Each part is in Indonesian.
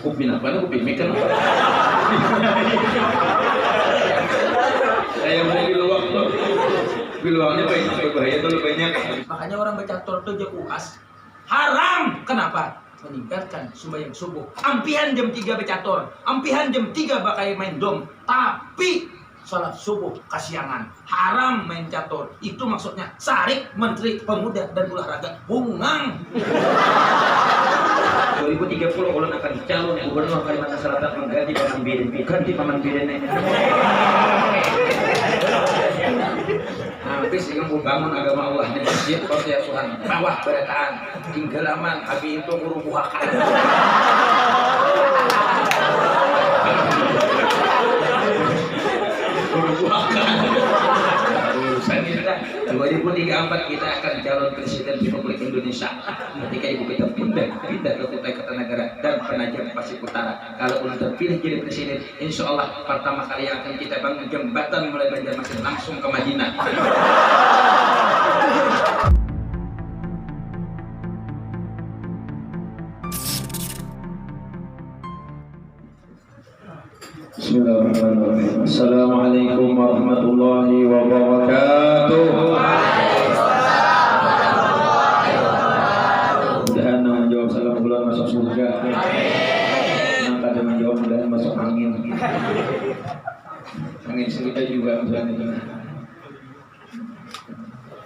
Upin apa nih upin mikan apa? Saya mau di luar tuh. Di luarnya banyak berbahaya tuh banyak. Makanya orang bercatur tuh jauh UAS haram. Kenapa? Meninggalkan sembahyang subuh. Ampihan jam 3 bercatur, ampihan jam 3 bakai main dom. Tapi sholat subuh kasiangan, haram main catur. Itu maksudnya Sarik Menteri Pemuda dan Olahraga bungang. 2030 ulun akan calon gubernur Kalimantan Selatan mengganti Paman Biren. Ganti Paman Biren. Habis ingin membangun agama Allah di masjid Khotia Tuhan bawah berataan tinggalaman abi itu guru buhakan. Guru buhakan. Urusan kita 2034 kita akan calon presiden Republik Indonesia. Ketika ibu kita pindah ke Kutai Kartanagara dan Penajam Pasir Utara. Kalau belum terpilih jadi presiden, insya Allah pertama kali yang akan kita bangun jembatan mulai Banjarmasin langsung ke Madinah. Bismillahirrahmanirrahim. Assalamualaikum warahmatullahi wabarakatuh. Mudah-mudahan yang menjawab salam bulan masuk surga. Yang kada menjawab mudah-mudahan masuk angin. Angin surga juga misalnya.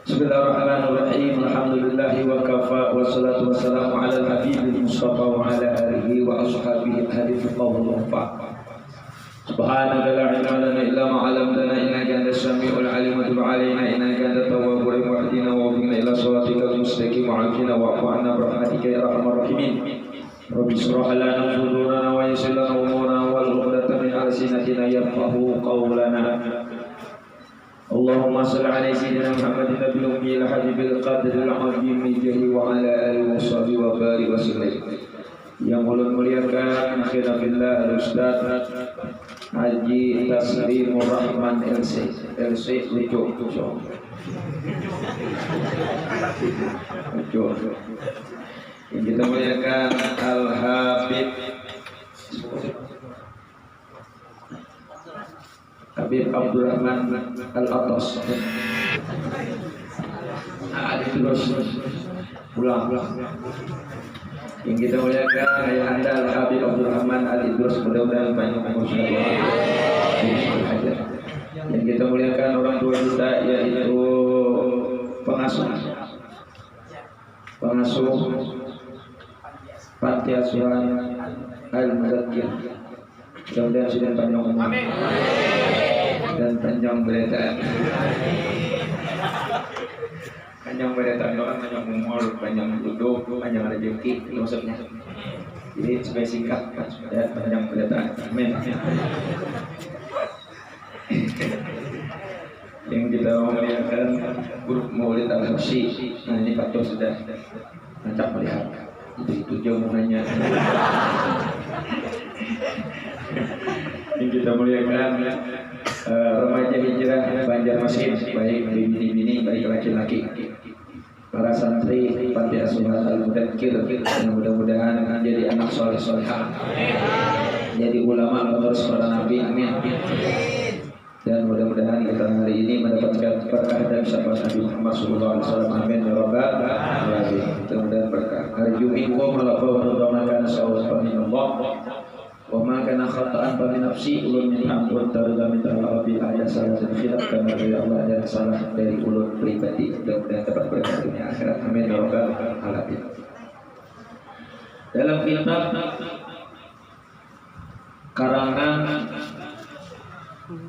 Bismillahirrahmanirrahim. Alhamdulillahi wa kafa wassalatu wassalamu ala al-habibil mustafa wa ala alihi wa ashabihi hadits qawlul wafa. Subhanaka la ilma lana illa ma 'allamtana innaka antas samiul 'alim wa tub 'alaina innaka antat tawwabur rahim wahdina wa bina ila siratikal mustaqim wa'afina wa'fu 'anna bi rahmatika ya arhamar rahimin. Rabbi shrah lana sadrana wa yassir lana umurana wal 'uqdatam min alsinatina yafqahu qawlana. Allahumma shalli 'ala sayyidina Muhammadin nabiyil ummiyil habibil qadril 'azim jahi wa 'ala alihi washabihi wa barik wa sallim. Yang ulun muliakan akhirah billah al-Ustaz Haji Taslimur Rahman LC lucu yang kita muliakan Al-Habib Abdurrahman Al-Atas terus pulang yang kita muliakan ayah anda Al-Habib Abdurrahman Al-Idrus, mudah-mudahan banyak umur syarwa. Yang kita muliakan orang tua kita yaitu pengasuh Panti Asuhan Al-Muzakkir, mudah-mudahan sudah panjang umur dan panjang beretaan. Panjang beretaan orang panjang umur, panjang duduk, panjang rezeki maksudnya. Jadi supaya singkat dan panjang beretaan. Amin. Yang kita muliakan grup Maulid Al-Habsyi. Nah ini Pak Tos sudah nancap melihat. Itu jauh hanya. Yang kita muliakan remaja hijrah Banjarmasin, baik bini-bini baik laki-laki, para santri Panti Asuhan Al-Mudakkir, yang mudah-mudahan menjadi anak soleh-solehah, jadi ulama penerus para nabi, amin. Dan mudah-mudahan kita hari ini mendapatkan berkah dan syafaat Nabi Muhammad SAW, amin ya rabbal alamin. Mudah-mudahan berkah. Arju minkum wa radhana sawaban minallah wa ma kana khata'an fa min nafsi ulun min hamdun tarda min talabi ayat salah dan khilaf karena dari Allah dan salah dari ulun pribadi. Mudah-mudahan dapat berkah dunia akhirat, amin ya rabbal alamin. Dalam kitab karangan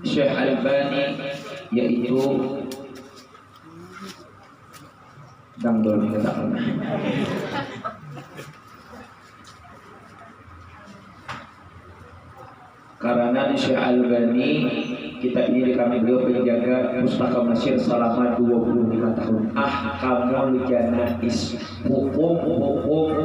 Syekh Albani yaitu Dangdol karena di Syekh Albani kitab ini kami beliau penjaga Pustaka Mesir selama 25 tahun. Ahkamul Janais, hukum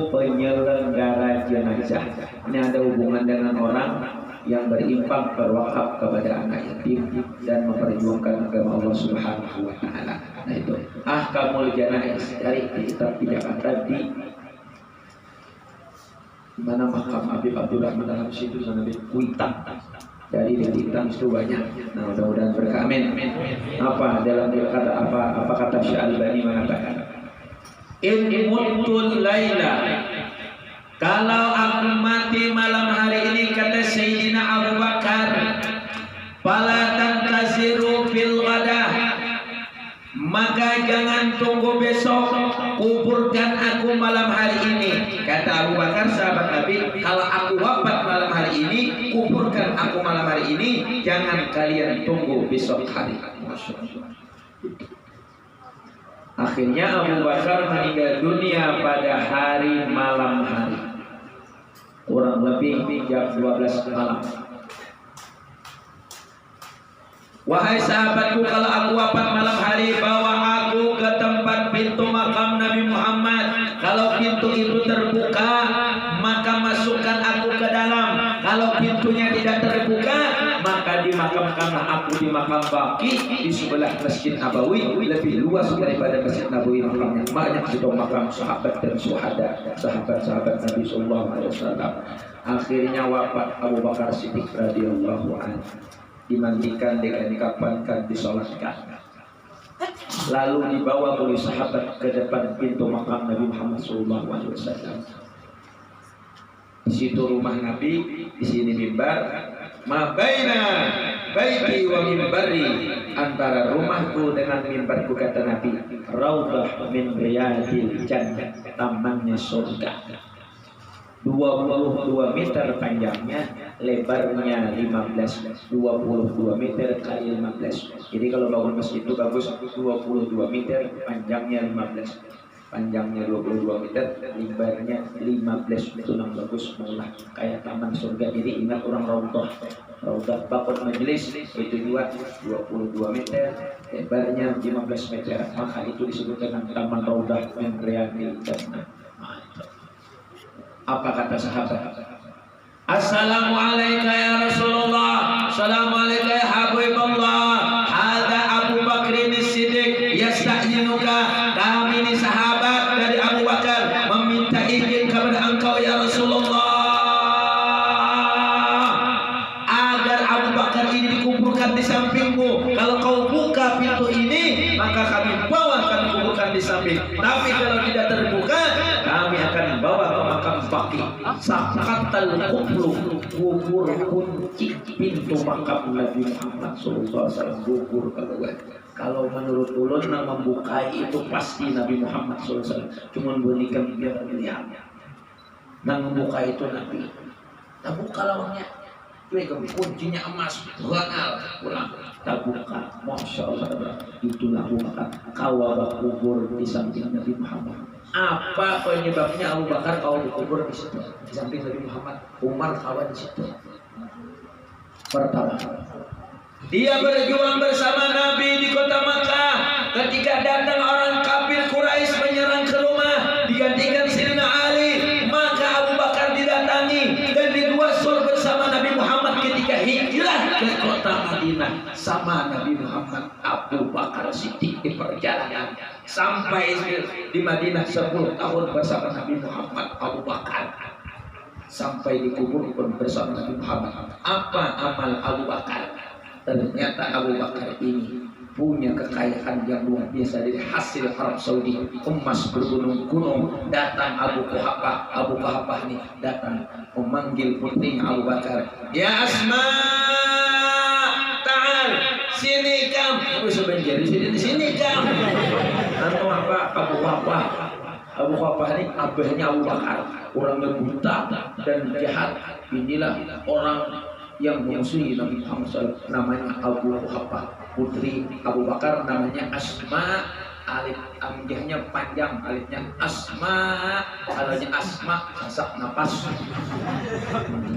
penyelenggara jenazah. Ini ada hubungan dengan orang yang berinfak berwakaf kepada anak yatim dan memperjuangkan agama Allah Subhanahu wa taala. Nah itu Ahkamul Janais dari kitab di Jakarta di Mana makam Habib Abdurrahman Al-Habsyi itu sana kuitang. Jadi di kuitang itu banyak. Nah, mudah-mudahan berkah. Amin. Apa dalam kata apa kata Syalbani mengatakan? In mutul laila. Kalau aku mati malam hari ini, kata Sayyidina Abu Bakar, fala tantaziru fil ghadah, maka jangan tunggu besok, kuburkan aku malam hari ini. Kata Abu Bakar sahabat Nabi, kalau aku wafat malam hari ini, kuburkan aku malam hari ini, jangan kalian tunggu besok hari. Akhirnya Abu Bakar meninggal dunia pada hari malam hari, kurang lebih jam 12 malam. Wahai sahabatku, kalau aku wafat malam hari, bawa aku ke tempat pintu makam Nabi Muhammad. Kalau pintu itu terbuka, maka masukkan aku ke dalam. Kalau pintunya tidak terbuka, maka dimakamkanlah aku di makam Baqi di sebelah Masjid Nabawi. Lebih luas daripada Masjid Nabawi makamnya. Banyak situ makam sahabat dan syuhada, sahabat-sahabat Nabi sallallahu alaihi wasallam. Akhirnya wafat Abu Bakar Siddiq radhiyallahu anhu. Dimandikan dengan dikafankan, disolatkan, lalu dibawa oleh sahabat ke depan pintu makam Nabi Muhammad SAW. Di situ rumah Nabi, di sini mimbar. Ma baina baiti wa mimbari, antara rumahku dengan mimbarku, kata Nabi, raudhah min riyadil jannah, tamannya surga. 22 meter panjangnya, lebarnya 15, 22 meter kali 15. Jadi kalau bangun masjid itu bagus 22 meter, panjangnya 15. Panjangnya 22 meter, lebarnya 15, itu yang bagus, malah kayak taman surga. Jadi ingat orang raudhah bakun majelis itu juga 22 meter, lebarnya 15 meter, maka itu disebut dengan taman raudhah min riyadil jannah. Apa kata sahabat? Assalamualaikum ya Rasulullah, assalamualaikum ya Habibullah, hadza Abu Bakrin Siddiq yasta'jinuka. Kami ini sahabat dari Abu Bakar meminta izin kepada engkau ya Rasulullah, agar Abu Bakar ini dikuburkan di sampingmu. Kalau kau buka pintu ini, maka kami bawa, kami kuburkan di samping. Tapi kalau tidak terbuka, kami akan bawa ke makam Baqi. Sakatal kublu, gugur kunci pintu makam Nabi Muhammad SAW. Gugur kalau menurut ulun yang membuka itu pasti Nabi Muhammad SAW. Cuma berikan dia pilihannya. Yang membuka itu Nabi. Tak buka lawangnya. Kuncinya emas, rangal, pulang. Tak buka, masya Allah. Itulah bukan kawabah kubur di samping Nabi Muhammad. Apa penyebabnya Abu Bakar kau dikubur di situ, di samping Nabi Muhammad? Umar kawan di situ. Pertama, dia berjuang bersama Nabi di kota Makkah. Ketika datang orang kafir Quraisy menyerang ke rumah, digantikan Sayyidina Ali, maka Abu Bakar didatangi dan digusur bersama Nabi Muhammad ketika hijrah ke kota Madinah sama Nabi Muhammad. Abu Bakar Siddiq di perjalanan sampai di Madinah 10 tahun bersama Nabi Muhammad. Abu Bakar sampai dikuburkan bersama Nabi Muhammad. Apa amal Abu Bakar? Ternyata Abu Bakar ini punya kekayaan yang luar biasa dari hasil Arab Saudi, emas bergunung-gunung. Datang Abu Quhafah ini datang memanggil putrinya Abu Bakar, ya Asma, ta'al, sini kamu. Sebenarnya di sini kamu. Atau apa? Abu Quhafah ini abahnya Abu Bakar, orangnya buta dan jahat. Inilah orang yang memusuhi Nabi Muhammad SAW, namanya Abu Quhafah. Putri Abu Bakar namanya Asma, alif amjahnya panjang, alifnya Asma, alifnya Asma, sasak napas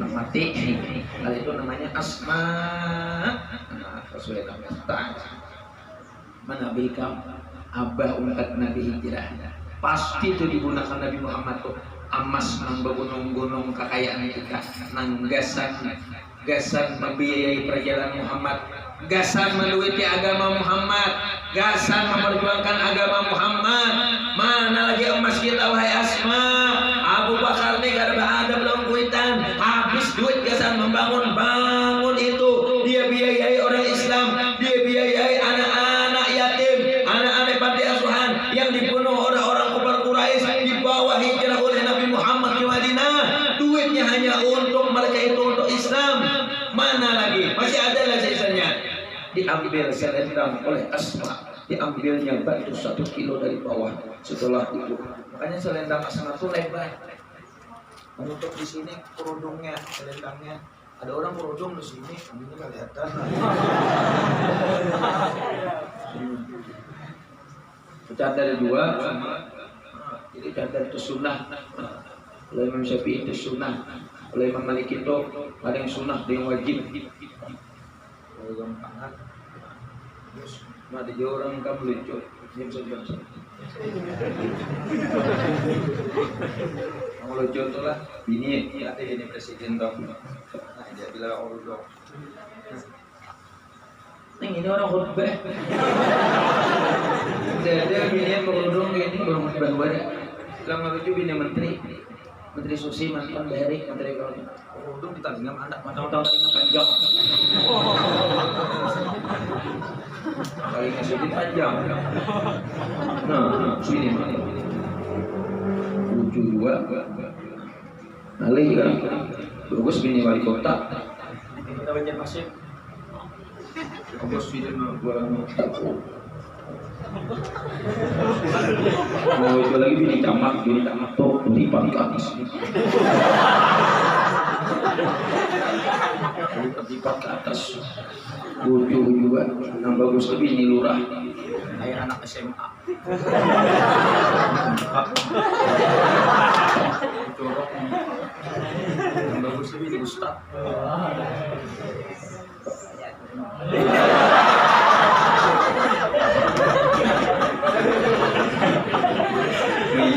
mati, hal itu namanya Asma. Sesuai nama mana bikam abah umat Nabi hijrah, pasti itu digunakan Nabi Muhammad tuh. Emas nang bergunung-gunung kekayaan kita, nang gasan membiayai perjalanan Muhammad, gasan meluiti agama Muhammad, gasan memperjuangkan agama Muhammad. Mana lagi emas kita wahai Asma? Abu Bakar ini gak ada belum membangun itu, dia biayai orang Islam, dia biayai anak-anak yatim, anak-anak panti asuhan yang dibunuh oleh orang kafir Quraisy di bawah hijrah oleh Nabi Muhammad ke Madinah. Duitnya hanya untuk mereka itu, untuk Islam. Mana lagi? Masih ada lah sisanya. Diambil selendang oleh Asma, diambilnya batu 1 kilo dari bawah. Setelah itu, makanya selendang Asma itu lebar. Menutup di sini kerudungnya, selendangnya. Ada orang kerudung di sini, ini kelihatan. Cadar 2, jadi cadar itu sunnah. Oleh Imam Syafi'i itu sunnah. Oleh Imam Malik itu ada yang sunnah, ada yang wajib. Kalau gampangan, terus ada orang kamu lucu, dia bisa bilang. Kamu lucu tuh lah, bini ada ini presiden dong. Nah dia bilang orang dong. Neng ini orang khutbah. Dia bini yang berudung ini baru khutbah baru. Kalau lucu bini Menteri Susi, mantan Berik, Menteri Ekonomi. Berudung kita dengan anak, mata-mata taringnya panjang. Taringnya sedikit panjang. Nah, sini mana? Lucu juga. Alih kan, bagus bini wali kota. Kita banyak masih. Bagus bini gua mau itu lagi bini camat tuh lipat ke atas. Lipat ke atas. Lucu juga. Yang bagus tuh bini lurah. Kayak anak SMA. Yang bagus tuh bini ustad.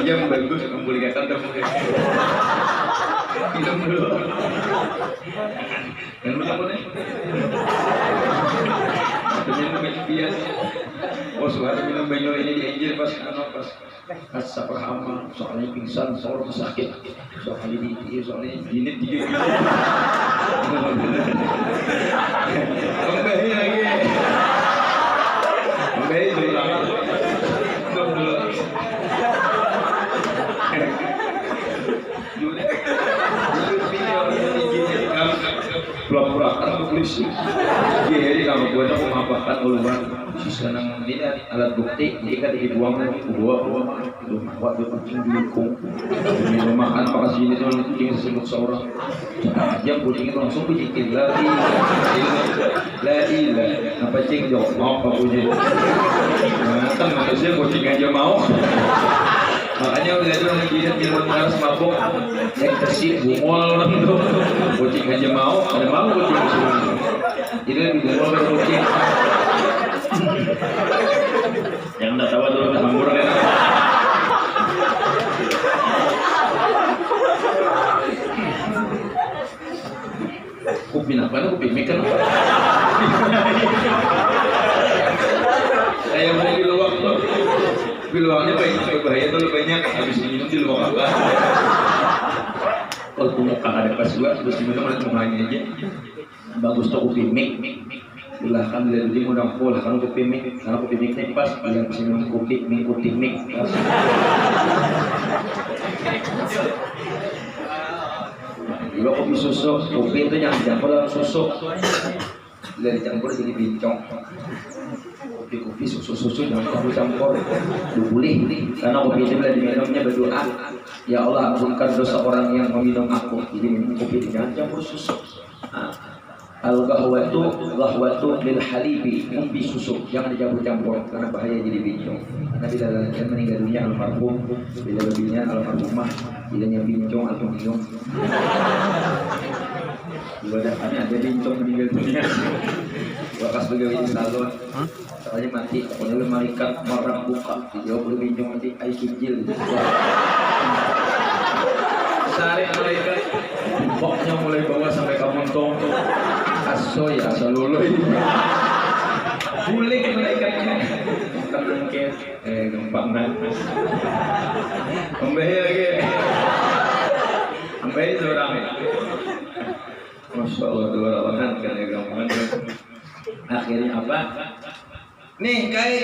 Yang bagus memulihkan tamu. Minum dulu. Yang lu apa nih? Minum bias. Oh suara minum banyo ini di Injil pas asap hama, soalnya pingsan, soalnya sakit, soalnya jinit digigit. Kembali lagi. Kembali dulu. Pura-pura kan polisi. Jadi kalau gue tak memaafkan uluan, sisa nang ini alat bukti jika dibuang buat kucing dihukum. Minum makan pakai sini tuh kucing sebut seorang. Aja kucing itu langsung kucing lagi. Apa cing jawab mau apa kucing? Nah, kan manusia kucing aja mau. Makanya udah itu lagi minum harus mabuk yang tersih bungol tuh kucing aja mau, ada mau kucing semua. Jadi lebih bungol dari kucing. Yang udah tahu dulu mambur kan. Kupin apa? Kupin mikan apa? Saya mau di luar tuh. Biluangnya bahaya tuh banyak, habis minum di luar apa? Kalau punya ada pas dua, habis minum ada mukanya aja. Bagus tuh kopi mik. Bila kan dari dulu udah full, kalau kopi mik, kalau kopi miknya pas, yang bisa minum kopi mik. Juga kopi susu, kopi itu yang dicampur dalam susu. Bila dicampur jadi bincong. Kopi susu jangan campur boleh karena kopi itu bila diminumnya berdoa, ya Allah ampunkan dosa orang yang meminum aku. Jadi minum kopi jangan campur susu. Al-ghahwatu lil halibi, umbi susu jangan dicampur-campur karena bahaya jadi bincong. Karena bila yang meninggal dunia almarhum, bila babinya almarhumah, bilanya bincong atau minum. Ibadah kami ada bincong meninggal dunia. Wakas begawi di salon. Soalnya mati, kalau malaikat marah buka, dijawab oleh bincong mati, air kecil. Sehari malaikat, pokoknya mulai bawah sampai ke montong, asoy, asal luluy. Bulik malaikatnya, terlengket, gempangan. Kembali lagi, kembali seorang. Masya Allah, dua lawanan kan ya gampang. Akhirnya apa? Nih kai.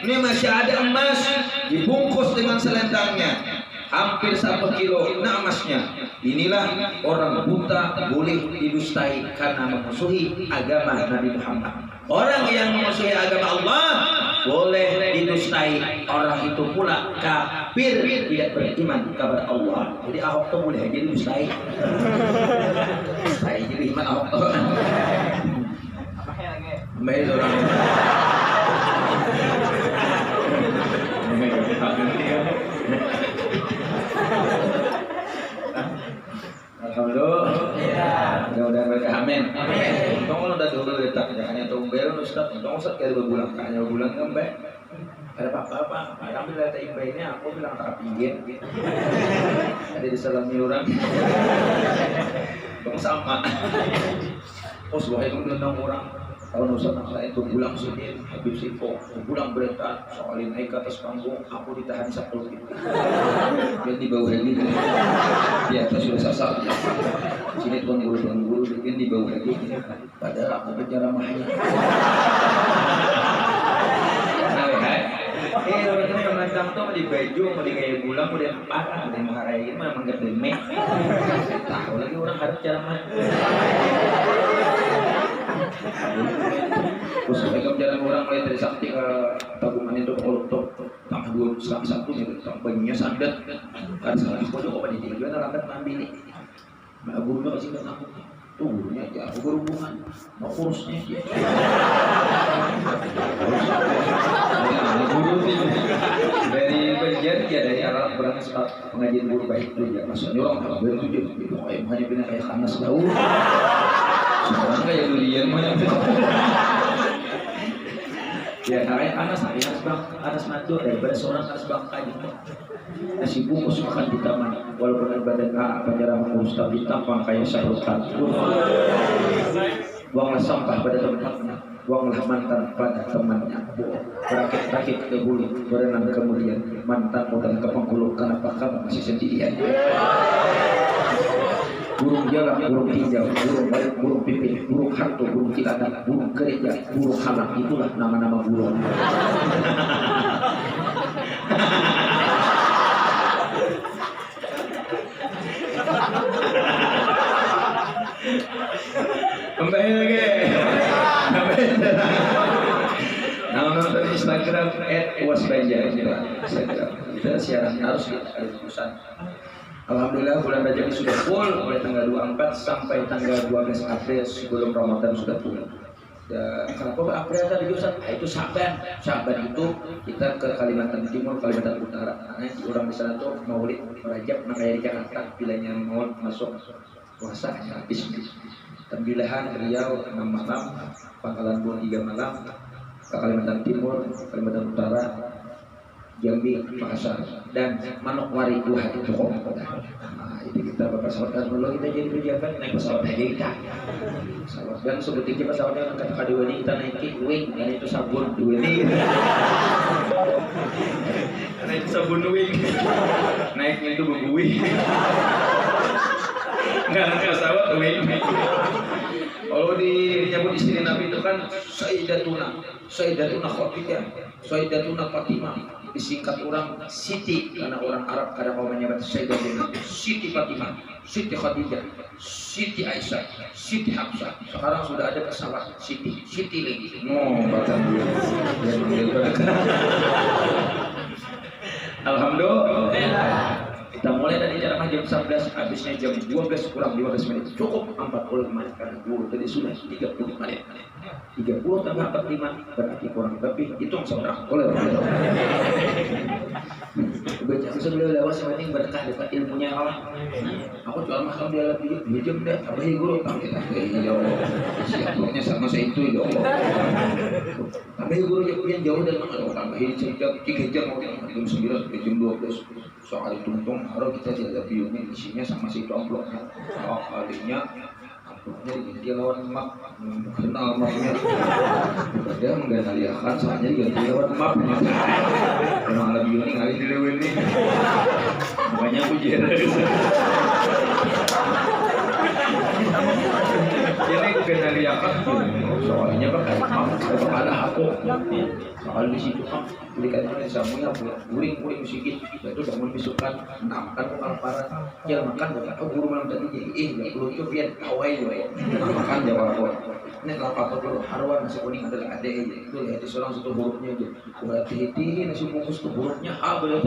Ini masih ada emas dibungkus dengan selendangnya, hampir 1 kilo. Nah emasnya. Inilah orang buta boleh didustai karena memusuhi agama Nabi Muhammad. Orang yang memusuhi agama Allah boleh didustai. Orang itu pula kafir, tidak beriman kepada Allah. Jadi Ahok tuh boleh aja didustai. Saya jadi iman Ahok tuh. Baik orang. Alhamdulillah. Mudah-mudahan mereka amin. Tolong udah dulu letak jangan tumbel Ustaz. Tolong Ustaz kali berbulan kayaknya berbulan kan baik. Ada apa-apa. Ambil data IPA ini aku bilang tak pinggir. Ada disalami orang. Tolong sama. Oh sebagai undang orang. Kalau Ustaz saya itu pulang sini, habis itu pulang berentan soalin naik ke atas panggung, aku ditahan 1 menit. Dan di bawah lagi, di atas sudah sasar. Sini tuan guru, dan di bawah lagi. Padahal aku penjara mahnya. Orang ini menantang tuh di baju, mau di gaya bulan, mau di apa, mau di mengarai, mau menggap demek. Tahu lagi orang harus cara mah. Terus mereka jalan orang mulai dari sakti ke tabungan itu untuk tambah 2 1 nih, tambahnya sandat. Ada salah kode kok pada dia ada lambat ngambil nih. Mbak gurunya kasih ke aku. Tuh gurunya aja aku berhubungan mau kurusnya dia. Guru dari pengajian ya dari arah berangkat pengajian guru baik itu ya maksudnya orang kalau begitu gitu hanya benar kayak kanas tahu. Sekarang kayak durian banyak. Ya kayak anas madu daripada seorang anas bangka gitu. Nasi bungkus makan di taman walaupun ibadah penjara mengurus tapi tampang kayak syahrukhan. Buanglah sampah pada tempatnya, buanglah mantan pada temannya. Berakit-rakit ke hulu, berenang kemudian mantan dan ke Bengkulu. Kenapa kamu masih sendirian? Burung jalak, burung hijau, burung balik, burung pipit, burung hantu, burung ciladak, burung gereja, burung halak, itulah nama-nama burung. Kembali lagi. Nama nonton Instagram @wasbanjar kita siaran harus ada urusan. Alhamdulillah bulan Rajab sudah full mulai tanggal 24 sampai tanggal 12 April sebelum Ramadan sudah full. Kenapa April tadi Ustaz? Itu Syaban itu kita ke Kalimantan Timur, Kalimantan Utara. Karena orang di sana tuh Maulid Rajab, makanya di Jakarta bilangnya mau masuk puasa habis. Tembilahan Riau 6 malam, Pangkalan Bun 3 malam, ke Kalimantan Timur, Kalimantan Utara, Jambi, Makassar, dan Manokwari 2 itu. Nah, itu kita pesawat dulu kita jadi pejabat naik pesawat aja kita. Pesawat dan sebutin pesawatnya kata kedua ini kita naikin wing dan itu sabun dua ini. Karena itu sabun wing, naiknya itu bumbu wing. Enggak pesawat wing. Kalau disebut istri Nabi itu kan Sayyidatuna Khadijah, Sayyidatuna Fatimah, disingkat orang Siti karena orang Arab kadang mau menyebut Sayyidatuna Siti Fatimah, Siti Khadijah, Siti Aisyah, Siti Hafsah. Sekarang sudah ada pesawat Siti lagi. Bahkan Alhamdulillah. Kita mulai dari jam 11, habisnya jam 12 kurang 15 menit. Cukup 40 menit karena guru tadi sudah 30 menit. 30 tambah 45 berarti kurang lebih hitung seorang. Boleh. Baca sebelum lewat sementing berkah dapat ilmunya Allah. Aku jual mahal dia lebih hijau deh. Apa sih guru? Iya. Siapnya sama saya itu ya Allah. Tapi guru yang jauh dari mana? Tambahin sejak 3 jam mau jam 9 sampai jam 12. Soal tuntung harus kita jaga biunya isinya sama si amplopnya. Oh kalinya amplopnya diganti lawan map, kenal mapnya. Dia mengganaliakan soalnya diganti lawan map. Kenal lebih ini kali dilewen nih. Makanya aku jelas. teriakan soalnya kan ada aku soal di situ kan berikan oleh samunya guring sedikit itu udah mau disukan makan bukan para ya makan bukan guru malam tadi ya perlu itu biar kawai makan jawab aku ini apa dulu haruan nasi kuning adalah ada itu lihat di seorang satu hurufnya aja hati-hati nasi bungkus tuh hurufnya A benar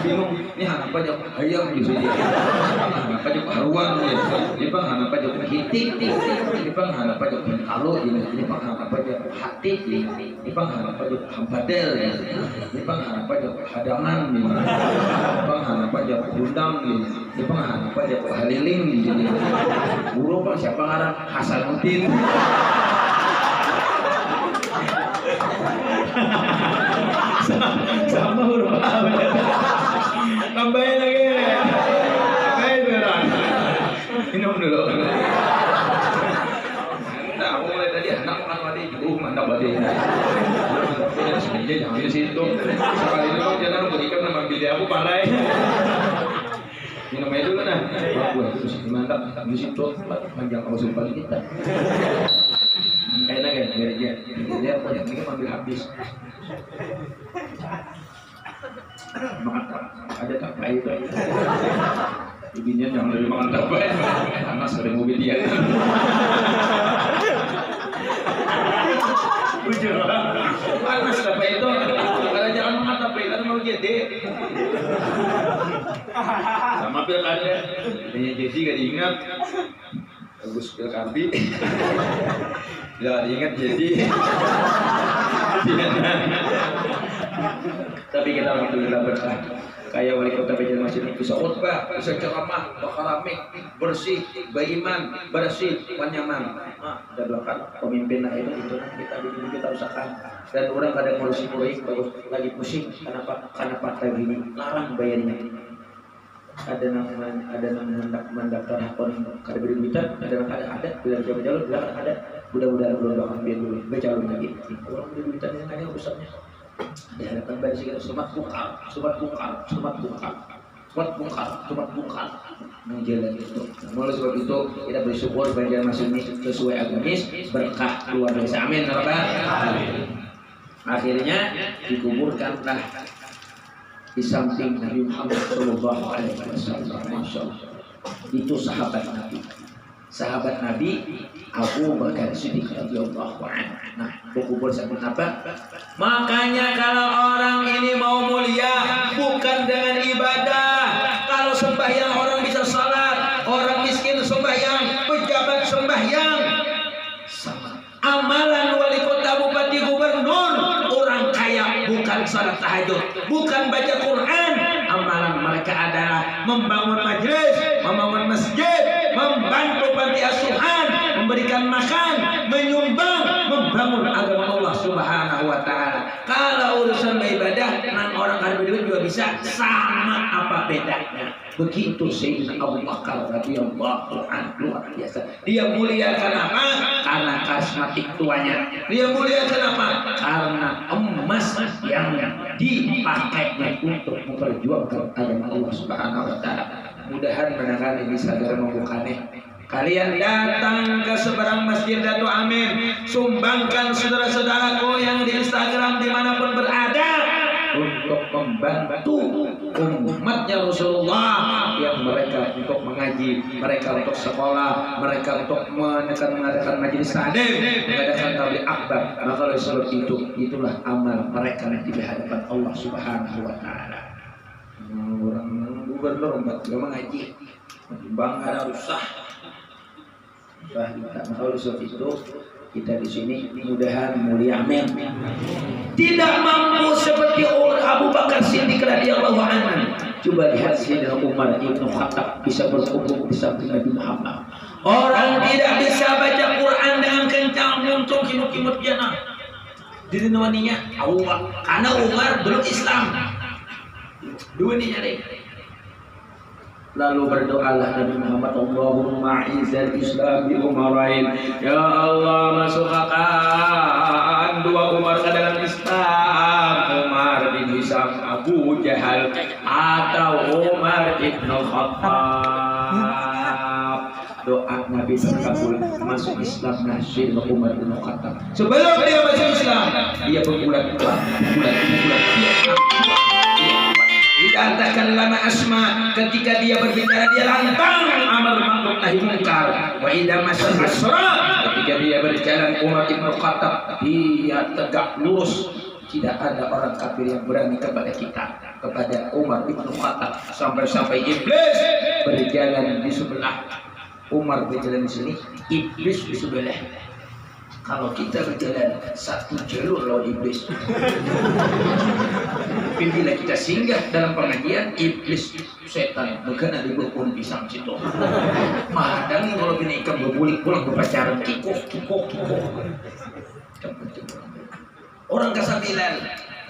bingung ini apa aja ayam di sini apa aja haruan ini bang apa aja hitik ini bang apa aja kalau ini bang apa aja hati ini bang apa aja hampadel ini bang apa aja hadangan ini bang apa aja undang ini bang apa aja haliling di sini guru bang siapa ngarang Hasanuddin sama huruf A tambahin lagi kayak beneran minum dulu nah aku mulai tadi anak makan mati mantap mati sebenarnya jangan di situ sekali dulu jangan berikan nama bilik aku palai minum aja dulu nah buat itu sih mantap di situ panjang kalau sumpah kita enak ya dia banyak ini ambil habis mantap ada tapai itu ibinya jangan lebih makan tapai panas dari mobil dia bujur panas tapai itu karena jangan makan tapai kan mau jadi sama pilkada hanya jadi gak diingat bagus pilkarbi gak diingat jadi tapi kita alhamdulillah berkah kayak wali kota Banjarmasin bisa khutbah, bisa ceramah, bakharamik, bersih, beriman, bersih, nyaman. Dan bahkan pemimpinnya itu kita usahakan. Dan orang kadang ngurusin proyek bagus lagi pusing. Kenapa? Karena partai gini larang bayarnya. Ada nama mendaftar akun kada beri duitan, ada bilang jalur bilang ada. Mudah-mudahan belum bakal biar dulu bercalon lagi. Orang beri duitan yang hanya urusannya. Di hadapan baris kita sobat bungkar menjalan itu. Mulai sebab itu kita bersyukur Banjarmasin ini sesuai agamis berkah luar biasa. Amin. Akhirnya dikuburkanlah di samping Nabi Muhammad Shallallahu Alaihi Wasallam. Masya Allah. Itu sahabat Nabi Abu Bakar Siddiq radhiyallahu anhu. Nah, kubur sahabat apa? Makanya kalau orang ini mau mulia bukan dengan ibadah. Kalau sembahyang orang bisa salat, orang miskin sembahyang, pejabat sembahyang. Sama. Amalan wali kota, bupati, gubernur, orang kaya bukan salat tahajud, bukan baca Quran. Amalan mereka adalah membangun majelis, membangun masjid, membantu panti asuhan, memberikan makan, menyumbang, membangun agama Allah Subhanahu wa taala. Kalau urusan ibadah, nang orang kada berduit juga bisa, sama apa bedanya? Begitu Sayyidina Abu Bakar radhiyallahu anhu luar biasa. Dia mulia kenapa? Karena karismatik tuanya. Dia mulia kenapa? Karena emas yang dipakainya untuk memperjuangkan agama Allah Subhanahu wa taala. Mudahan menangani bisa segera membukanya. Kalian datang ke seberang masjid Datu Amin, sumbangkan saudara-saudaraku yang di Instagram dimanapun berada untuk membantu umatnya Rasulullah yang mereka untuk mengaji, mereka untuk sekolah, mereka untuk mengadakan majelis taklim, mengadakan tabligh akbar. Maka oleh sebab itu itulah amal mereka nanti di hadapan Allah Subhanahu wa taala. Orang gubernur enggak mengaji, bangga rusah. Maka oleh sebab itu kita di sini mudahan mulia amin. Tidak mampu seperti Abu Bakar Siddiq radhiyallahu anhu. Coba lihat Sayyidina Umar Ibnu Khattab bisa berkumpul di samping Nabi Muhammad. Orang tidak bisa baca Quran dengan kencang untuk kimut-kimut jana. Diri nawaninya Allah karena Umar belum Islam. Dua ini nyari. Lalu berdoalah Nabi Muhammad, Allahumma izzal Islam bi umarain. Ya Allah, masukkan dua Umar ke dalam Islam. Umar bin Hisam Abu Jahal atau Umar bin Khattab. doa Nabi terkabul masuk Islam Nasyid Umar bin Khattab. Sebelum dia masuk Islam, dia berbulan-bulan dikatakan lama Asma ketika dia berbicara dia lantang amar ma'ruf nahi munkar. Wa idza masal asra ketika dia berjalan Umar bin Khattab dia tegak lurus. Tidak ada orang kafir yang berani kepada kita, kepada Umar bin Khattab, sampai-sampai iblis berjalan di sebelah. Umar berjalan di sini, iblis di sebelah. Kalau kita berjalan satu jalur lawan iblis. Tapi bila kita singgah dalam pengajian, iblis setan berkena di pohon pisang situ. Madang kalau kena ikan berbulik pulang berpacaran kikuk. Orang kasabilan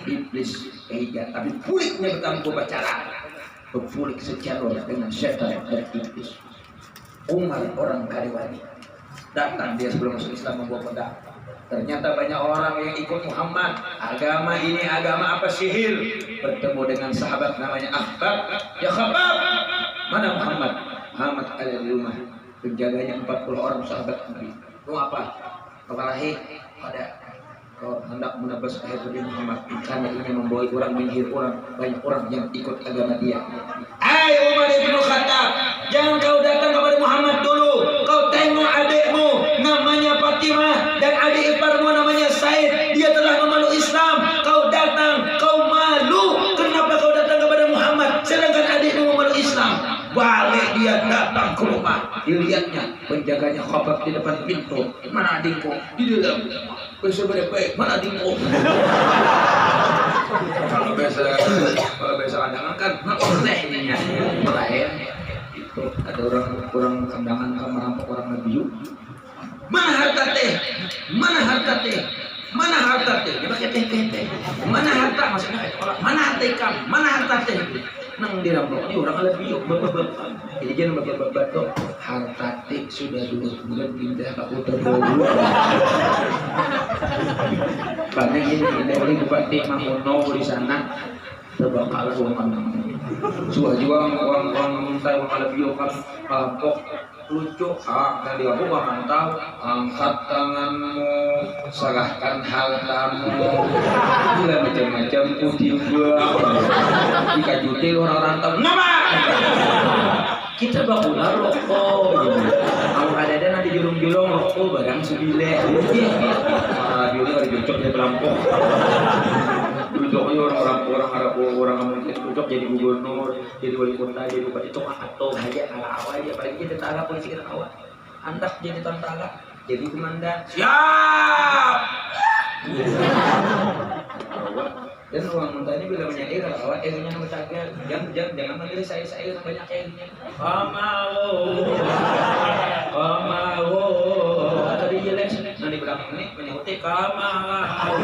iblis eja, tapi puliknya bertambah berpacaran. Berpulik sejalur dengan setan dan iblis. Umar orang Kariwani datang dia sebelum masuk Islam membawa pedang. Ternyata banyak orang yang ikut Muhammad. Agama ini agama apa sihir. Bertemu dengan sahabat namanya Akhbab. Ya Khabab, mana Muhammad? Muhammad ada di rumah. Penjaganya 40 orang sahabat Nabi. Mau apa? Kepalahi pada kau hendak menebas akhir Nabi Muhammad karena ingin membawa orang menyihir orang, banyak orang yang ikut agama dia. Hai Umar bin Khattab, jangan kau datang kepada Muhammad dulu. Kau tengok adikmu namanya Fatimah dan adik iparmu namanya Said. Dia telah memeluk Islam. Kau datang, kau malu. Kenapa kau datang kepada Muhammad sedangkan adikmu memeluk Islam? Balik dia datang ke rumah. Dilihatnya penjaganya Khabab di depan pintu. Mana adikku? Di dalam. Besok baik, mana adikku? Kalau biasa kandangan kan tehnya meraih itu ada orang kandangan akan merampok orang Nabi. Mana harta teh? Mana harta teh? Dia pakai teh. Mana harta maksudnya orang? Mana harta ikan? Mana harta teh? Nang dirampok ini orang Nabi. Jadi jangan bapak tuh harta teh sudah 2 bulan pindah ke Utara. Karena ini dari Bupati Mamuno di sana terbakar uang juang minta uang lebih kan pok lucu kan dia aku akan tahu angkat tanganmu serahkan hartamu gila macam-macam putih jika jutil orang tahu nama kita bakulah rokok gitu. Kalau ada nanti julung-julung rokok barang sebile radio ini ada cocok jadi perampok cocoknya orang Arab orang Amerika cocok jadi gubernur jadi wali kota jadi bupati itu atau aja ala awal aja apalagi jadi tentara polisi kita awal antak jadi tentara jadi komandan siap dan uang muntah ini bila menyair kalau awal egonya nama cakil jangan manggil saya banyak egonya kamawo tadi jelas nanti belakang ini menyebutnya kamawo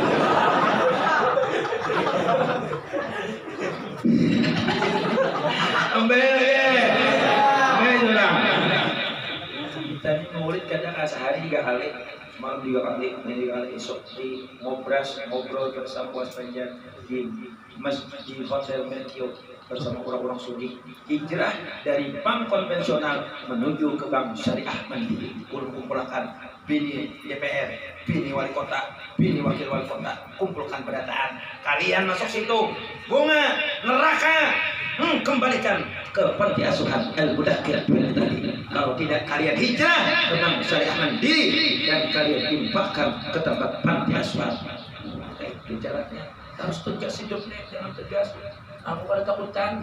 kita ini murid kadang sehari 3 kali malam 3 kali esok di ngobrol bersama puas panjang di masjid hotel Merkio bersama orang-orang Saudi hijrah dari bank konvensional menuju ke bank syariah mandiri kumpulkan bini DPR, bini wali kota, bini wakil wali kota, kumpulkan pendataan kalian masuk situ bunga neraka kembalikan ke panti asuhan Al-Mudakir kalau tidak kalian hijrah ke bank syariah mandiri dan kalian infakkan ke tempat panti asuhan. Itu caranya harus tegas hidupnya, jangan tegas. Aku pada takutan.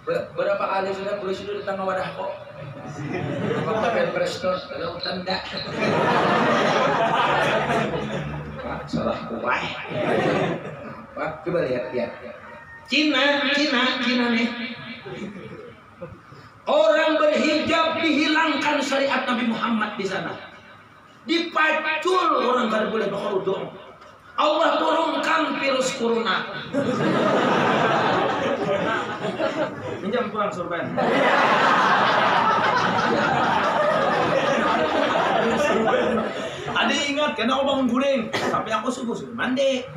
Berapa kali sudah polisi itu datang ke wadah kok. Waktu Perprestor, kalau tanda. Salah kuat. Pak, coba lihat. Cina nih. Orang berhijab dihilangkan syariat Nabi Muhammad di sana. Dipacul orang kada boleh berkerudung. Allah turunkan virus corona. Pinjam pulang sorban. Adik ingat, karena aku bangun guling, sampai aku subuh mandi.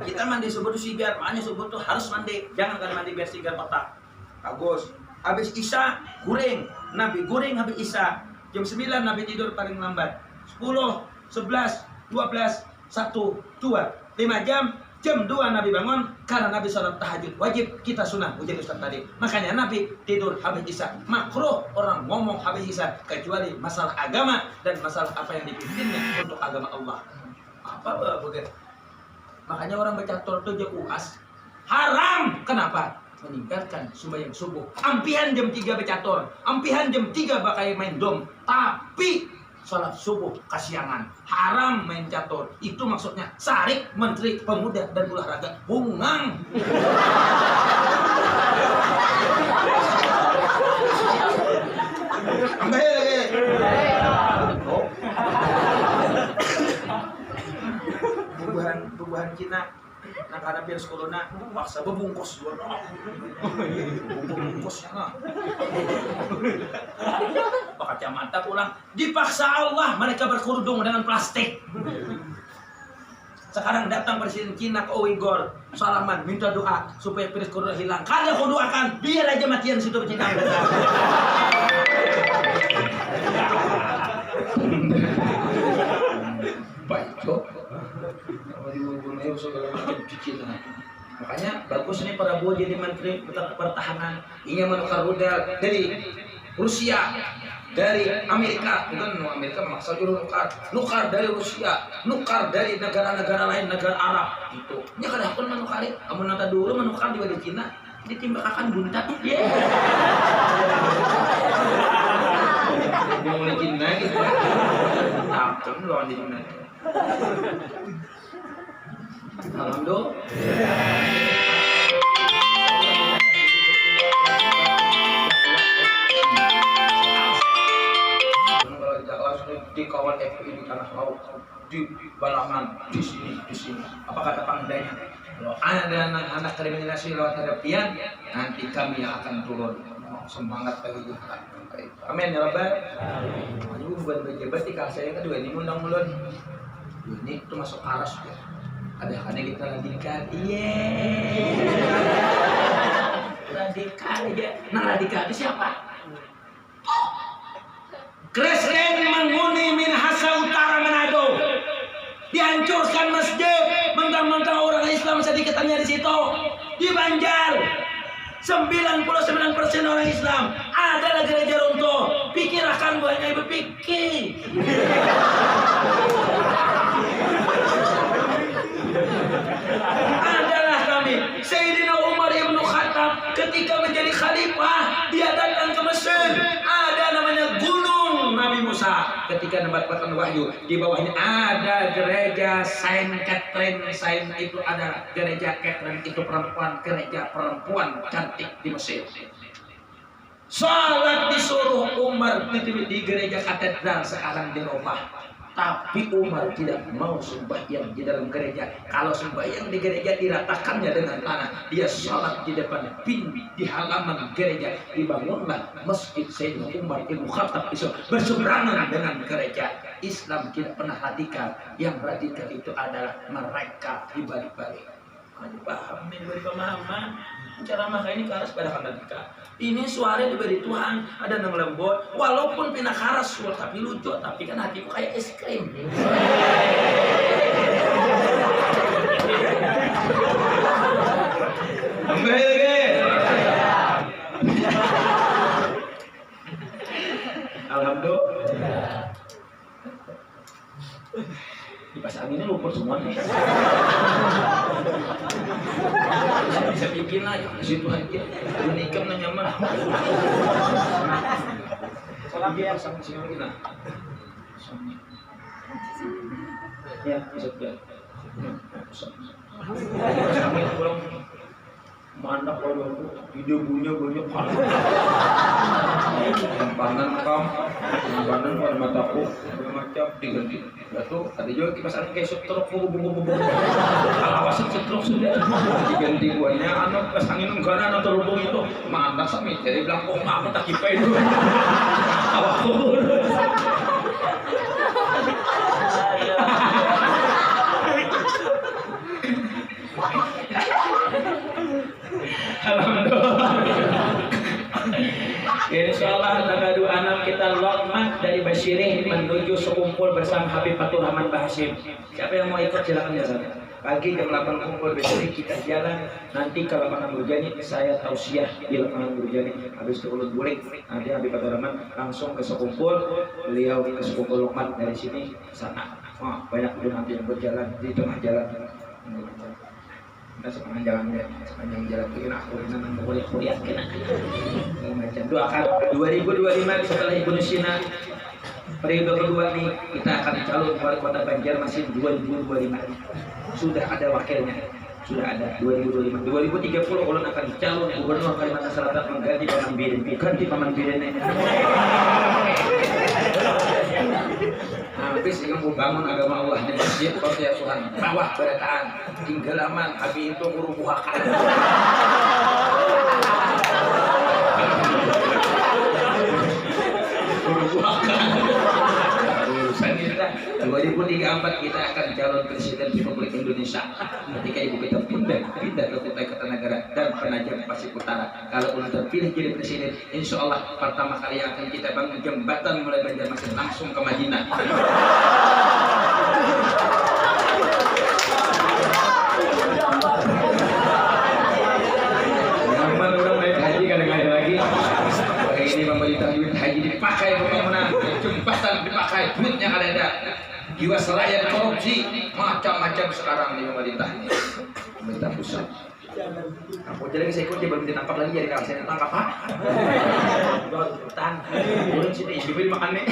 Kita mandi subuh tuh sigar, mandi subuh tuh harus mandi. Jangan kan mandi biar sigar otak. Bagus. Habis isya guling, Nabi goreng habis Isya. Jam 9 Nabi tidur paling lambat. 10, 11, 12, 1, 2, 5 jam. Jam 2 Nabi bangun karena Nabi sholat tahajud. Wajib kita sunnah, ujar Ustaz tadi. Makanya Nabi tidur habis Isya. Makruh orang ngomong habis Isya kecuali masalah agama dan masalah apa yang dipimpinnya untuk agama Allah. Apa begitu? Makanya orang baca torto uas haram. Kenapa? Meninggalkan sembahyang subuh. Ampihan jam 3 becator, ampihan jam 3 pakai main dom. Tapi salat subuh kasiangan, haram main catur. Itu maksudnya Sarik Menteri Pemuda dan Olahraga bungang. Bubahan Cina nak ada virus corona paksa bungkus dua bungkusnya lah kacamata pulang dipaksa Allah mereka berkerudung dengan plastik. Sekarang datang Presiden Cina ke Uyghur salaman minta doa supaya virus corona hilang. Kada kau doakan biar aja matian situ Cina. Baik kok. Makanya bagus nih Prabowo jadi Menteri Pertahanan. Ingin menukar rudal dari Rusia, dari Amerika, bukan Amerika memaksa juru nukar dari Rusia, nukar dari negara-negara lain, negara Arab itu. Nya kada pun menukari, kamu nata dulu menukar di Cina, ditimbakakan buntat. Dia mulai Cina gitu. Takut lawan di Cina. Alhamdulillah. Di kawan FPI di tanah laut, di Balangan, di sini. Apa kata pangdanya? Kalau ada anak-anak kriminalisasi lewat hadapian, nanti kami yang akan turun. Semangat bagi kita. Amin ya Rabbal. Ayo buat berjabat di kasih kedua ini undang mulun. Ini itu masuk aras ya. Ada karena kita radikal. Radikal ya. Nah radikal itu siapa? Kresren menghuni Minahasa Utara Manado. Dihancurkan masjid, mentang-mentang orang Islam sedikitnya di situ. Di Banjar 99% orang Islam adalah gereja runtuh. Pikirkan banyak ibu pikir. Adalah kami. Sayyidina Umar ibn Khattab ketika menjadi khalifah dia datang ke Mesir. Ada namanya Gunung Nabi Musa. Ketika mendapatkan wahyu di bawahnya ada gereja Saint Catherine. Saint itu ada gereja Catherine itu perempuan, gereja perempuan cantik di Mesir. Salat disuruh Umar di gereja katedral sekarang dirubah. Tapi Umar tidak mau sembahyang di dalam gereja. Kalau sembahyang di gereja diratakannya dengan tanah. Dia sholat di depan di halaman gereja. Dibangunlah masjid Sayyidina Umar Ibn Khattab itu berseberangan dengan gereja. Islam tidak pernah radikal. Yang radikal itu adalah mereka di balik-balik. Paham nih beri pemahaman. Cara maka ini keras pada radikal. Ini suara diberi Tuhan, ada yang lembut, walaupun pindah keras suara tapi lucu, tapi kan hatiku kayak es krim. Alhamdulillah. Kipas anginnya lumpur semua nih. Bisa bikin aja di situ aja. Unikam nanya mah. Salam biar sama sini lagi nah. Ya, bisa biar. Sampai pulang mandak kalau video punya banyak hal. Panan kam, panan pada mataku macam diganti. Betul, ada juga kipas angin kayak setruk bumbu. Alawasan setruk sudah diganti buahnya. Anak kipas angin negara atau lubung itu mandak sami. Jadi bilang kok apa tak kipai itu. Awakku. Alhamdulillah. Insyaallah tanggal kita lokmat dari Basyiri menuju sekumpul bersama Habib Fatur Rahman Bahasim. Siapa yang mau ikut silakan ya sana. Pagi jam 8 kumpul Basyiri kita jalan nanti ke lapangan Burjani. Saya tausiah di lapangan Burjani. Habis itu ulun bulik nanti Habib Fatur Rahman langsung ke sekumpul. Beliau ke sekumpul lokmat dari sini sana. Banyak udah nanti yang berjalan di tengah jalan. Kita sepanjang jalan bikin akhirnya nanti boleh kuliah kena macam doakan 2025 setelah Ibu Nusina periode kedua nih kita akan calon wali kota Banjarmasin 2025 sudah ada wakilnya sudah ada 2025 2030 ulun akan calon gubernur Kalimantan Selatan mengganti Paman Birin ganti Paman Birin habis ingin bangun agama Allah di masjid Khotia Suhan bawah berataan tinggalaman habis itu merubuhakan urusan kita 2034 kita akan calon presiden Republik Indonesia ketika ibu kita pindah ke Kutai Kartanagara dan Penajam Pasir Utara. Kalau udah terpilih jadi presiden, insya Allah pertama kali yang akan kita bangun jembatan mulai Banjarmasin langsung ke Madinah. Orang naik haji kadang-kadang lagi. Ini pemerintah duit haji dipakai pembangunan jembatan dipakai duitnya ada jiwasraya korupsi macam-macam sekarang di pemerintah pusat. Aku jadi saya ikut dia belum ditangkap lagi jadi kalau saya ditangkap pak. Hutan, belum sini ibu makan nih.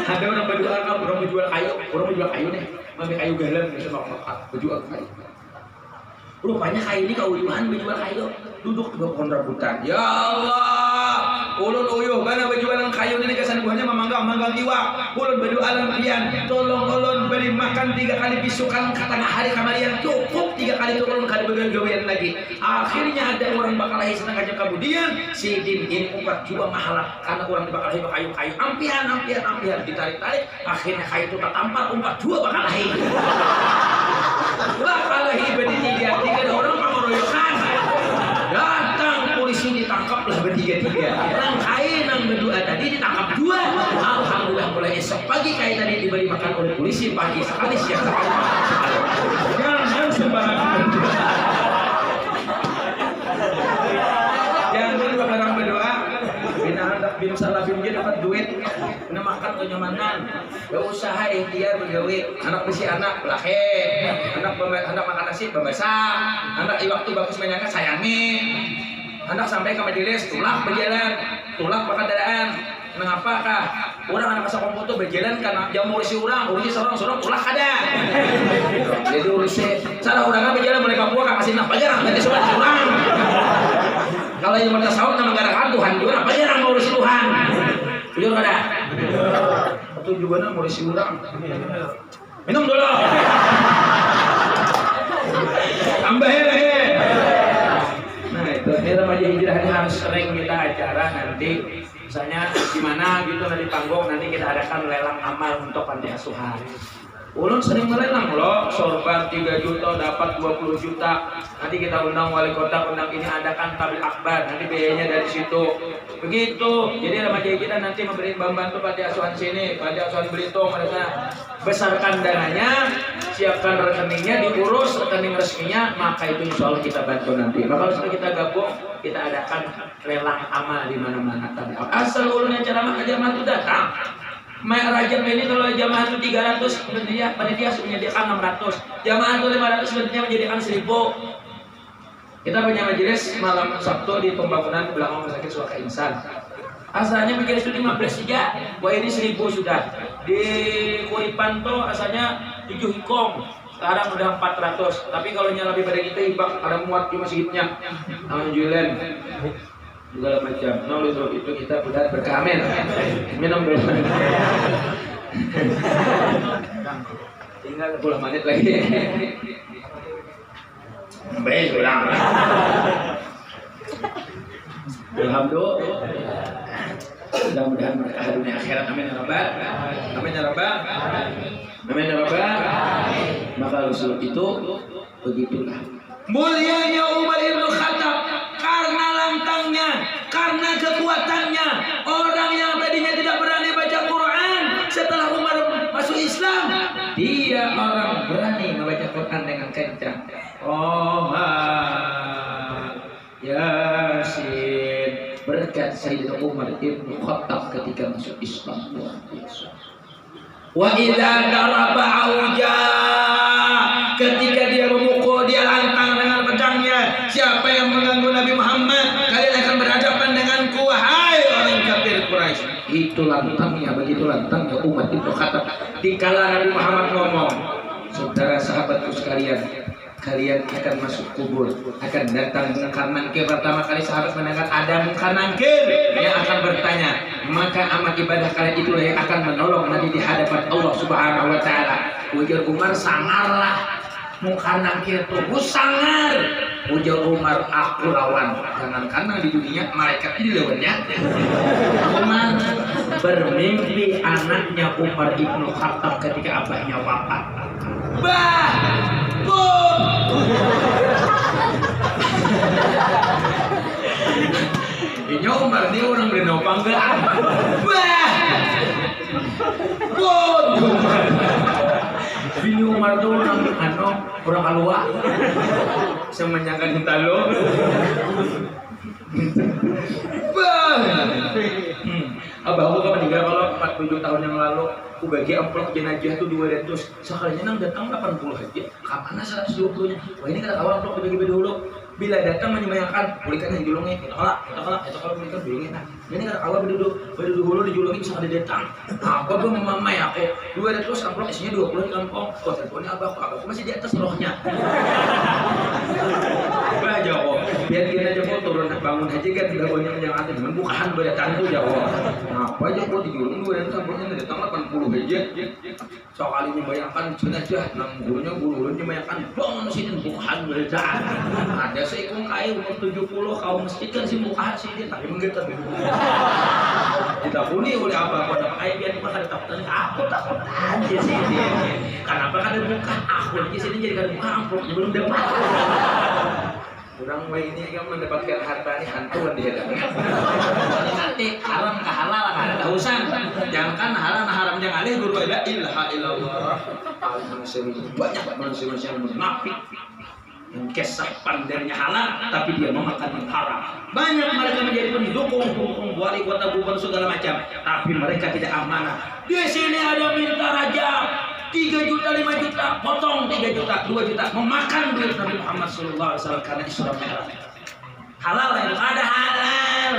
Ada orang berjual kamu, orang menjual kayu nih, ngambil kayu galan bisa makan berjual kayu. Rupanya kayu ini keuyuhan berjual kayu duduk di pohon rambutan. Ya Allah, ulun uyuh karena berjualan kayu ini kesan buahnya memanggang iwak. Ulun berdoa pian, tolong ulun beri makan 3 kali bisukan ke tengah hari kamarian cukup 3 kali turun kali begawian lagi. Akhirnya ada orang bakalahi setengah jam kemudian si din upat juga mahal karena orang dibakalahi kayu ampian ditarik akhirnya kayu itu tertampar umpat dua bakalahi. Bakalahi bertiga orang pengeroyokan datang polisi ditangkaplah bertiga rangkai nang berdua tadi ditangkap 2. Alhamdulillah mulai esok pagi kayak tadi diberi makan oleh polisi pagi sekali siang sekali jangan sembarangan jangan barang berdoa bina hendak bin salah bin dia dapat duit kena makan kenyamanan gak usaha ikhtiar bergawe anak besi anak lahe anak makan nasi pembasah anak waktu bagus menyangka sayangi anak sampai ke majelis tulak berjalan tulak pekerjaan mengapa kah orang anak masa komputer berjalan karena jam urisi sorong tulak ada jadi urisi salah orang berjalan mulai Papua kak kasih nak pajar nanti surat curang kalau yang mereka sahut nama gara-gara Tuhan juga apa aja yang mau urisi Tuhan jujur ada itu juga mau urisi orang minum dulu tambah ya nah itu ini remaja hijrah ini harus sering kita acara nanti misalnya di mana gitu nanti panggung nanti kita adakan lelang amal untuk panti asuhan. Ulun sering melelang loh, sorban 3 juta dapat 20 juta. Nanti kita undang wali kota, undang ini adakan tablik akbar, nanti biayanya dari situ. Begitu. Jadi remaja kita nanti memberi membantu panti asuhan sini, panti asuhan Belitung, mereka besarkan dananya, siapkan rekeningnya, diurus rekening resminya, maka itu insya Allah kita bantu nanti. Maka kalau sudah kita gabung, kita adakan lelang amal di mana-mana. Asal ulunnya ceramah itu datang. Rajab ini kalau jamaah itu 300 panitia menyediakan 600 jamaah itu 500 panitia menyediakan 1000 kita punya majelis malam Sabtu di pembangunan belakang rumah sakit Suaka Insan asalnya majelis itu 15 saja wah ini 1000 sudah di Kuripanto asalnya 7 hikong sekarang udah 400 tapi kalau lebih pada kita ibak ada muat di masjidnya alhamdulillah segala macam. No itu kita benar berkamen. Minum dulu. Tinggal 10 menit lagi. Baik, ulang. Alhamdulillah. Mudah-mudahan berkah dunia akhirat. Amin ya rabbal. Amin ya rabbal. Amin ya rabbal. Maka Rasul itu begitulah. Mulianya Umar bin Khattab karena lantangnya, karena kekuatan berkat Sayyidina Umar ibn Khattab ketika masuk Islam. Wa idza daraba auja, ketika dia memukul, dia lantang dengan pedangnya. Siapa yang mengganggu Nabi Muhammad, kalian akan berhadapan denganku, wahai orang kafir Quraisy. Itu lantangnya, begitu lantangnya Umar ibn Khattab. Dikala Nabi Muhammad ngomong, saudara sahabatku sekalian, kalian akan masuk kubur, akan datang mungkar nakir. Pertama kali sahabat mendengar ada mungkar nakir yang akan bertanya, maka amal ibadah kalian itulah yang akan menolong nanti di hadapan Allah Subhanahu wa taala. Ujar Umar, sangarlah mungkar nakir tuh, sangar. Ujar Umar, aku lawan. Jangan karena di dunia malaikat ini lawannya. Umar bermimpi anaknya Umar ibnu Khattab ketika abahnya wafat. Bah, bun. Ini Umar ini orang bernopang ke bah, bun. Bini Umar tuh orang kalua, semenyakan hintalo. Bah. Abah aku kan meninggal kalau 47 tahun yang lalu. Aku bagi amplop jenazah tuh 200. Sekalinya nang datang 80 aja. Kapan 120 nya? Wah ini kan awal amplop bagi dulu. Bila datang menyembayangkan, berikan yang julungnya. Kita kalau berikan julungnya. Nah, ini kan awal dulu dijulungin sama dia datang. Apa gue memamai aku 200 amplop isinya 20 di kampung. Oh teleponnya abahku masih di atas rohnya. Bah jawab. Biar dia jawab turun bangun aja kan teleponnya jangan ada dengan bukaan berdatang tuh jawab. Apa aja kok dijulung 200 amplopnya datang 80 aja. Sekali membayangkan jenazah 6 gurunya membayangkan bangun sini bukaan berdatang. Ada seekor kayu umur 70 kau mestikan si muka sih dia tapi menggetar. Ditapuni oleh apa? Pada kayu biar makan takutan. Aku takut aja sih dia. Kenapa kada buka? Aku di sini jadi kada buka amplopnya belum dapat. Orang baik ini kan mendapatkan harta ini hantuan di hadapan. Nanti haram ke halal kan ada urusan. Jangan halal haram jangan alih guru la ilaha illallah. Banyak manusia yang munafik. Yang kisah pandangnya halal tapi dia memakan yang haram. Banyak mereka menjadi pendukung wali kota gubernur segala macam tapi mereka tidak amanah. Di sini ada minta raja 3 juta, 5 juta, potong 3 juta, 2 juta, memakan duit Nabi Muhammad SAW karena Islam merah. Halal itu ada halal.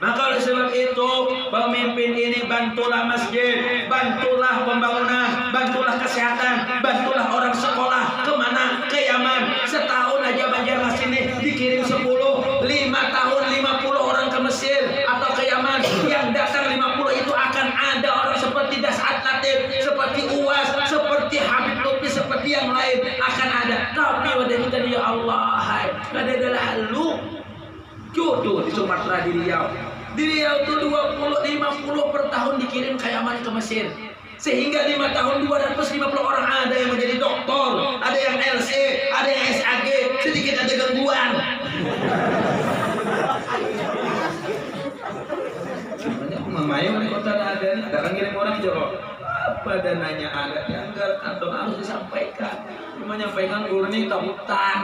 Maka oleh sebab itu pemimpin ini bantulah masjid, bantulah pembangunan, bantulah kesehatan, bantulah orang sekolah kemana? Ke Yaman. Setahun aja Banjarmasin ini dikirim 10, 5 tahun 50 orang ke Mesir atau ke Yaman. Yang datang 50 itu akan ada orang seperti Dasat Latif, seperti Uwas, seperti Habib Lutfi, seperti yang lain akan ada. Tapi wadah kita ya Allah, ada lalu jodoh di Sumatera, di Riau. Di Riau itu 20-50 per tahun dikirim ke Yaman ke Mesir. Sehingga 5 tahun 250 orang ada yang menjadi doktor, ada yang LC, ada yang SAG, sedikit ada gangguan. Banyak memayu di kota ada kan ngirim orang jawab. Apa dananya ada dianggar kantor harus disampaikan. Cuma nyampaikan gurni tahutan.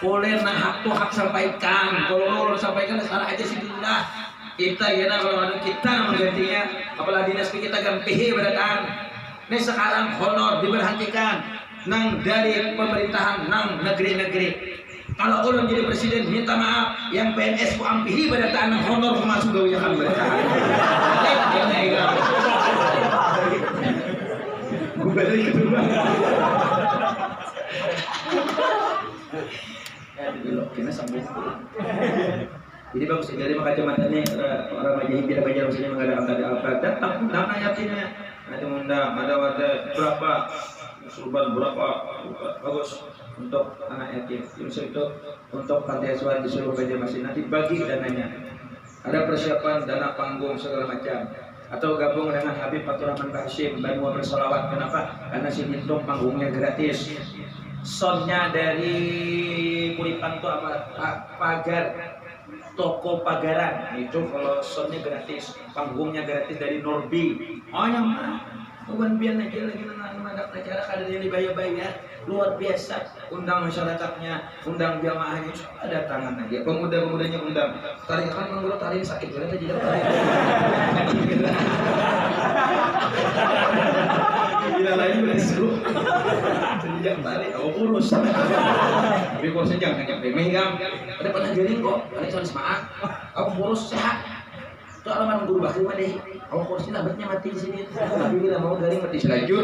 Boleh hak tuh hak sampaikan. Kalau sampaikan sekarang aja sih dah. Kita kira kalau ada kita menggantinya, apalagi dinas kita ganti berdatang. Ini sekarang honor diberhentikan nang dari pemerintahan nang negeri-negeri. Kalau ulun jadi presiden minta maaf, yang PNS ku ampihi berdatang nang honor masuk gawe kan berdatang. Gue balik ke rumah. Kena sambung. Jadi bagus dari kacamatanya orang Majahid tidak banyak maksudnya mengadakan apa datang nama yatimnya nanti mengundang ada wadah berapa surban berapa bagus untuk anak yatim itu untuk panti asuhan di seluruh Banjarmasin nanti bagi dananya ada persiapan dana panggung segala macam atau gabung dengan Habib Fatur Rahman Hashim Banua bersolawat. Kenapa? Karena si Mintum panggungnya gratis, soundnya dari Kuripan itu apa pagar toko pagaran itu kalau soundnya gratis, panggungnya gratis dari Norbi. Oh yang mah bukan biar aja lagi nang ada acara kader yang dibayar-bayar luar biasa. Undang masyarakatnya, undang jamaahnya, ada tangan aja. Pemuda-pemudanya undang. Tarik kan menurut tarik sakit banget aja tarik. Gila lagi besok. Sejak tarik, aku urus. Tapi kalau sejak nyampe megang, ada pernah jaring kok. Ada soal semangat. Aku urus sehat. Itu alamat guru bakri mah deh. Aku kursi lambatnya mati di sini. Tapi bila mau garing mati selajur.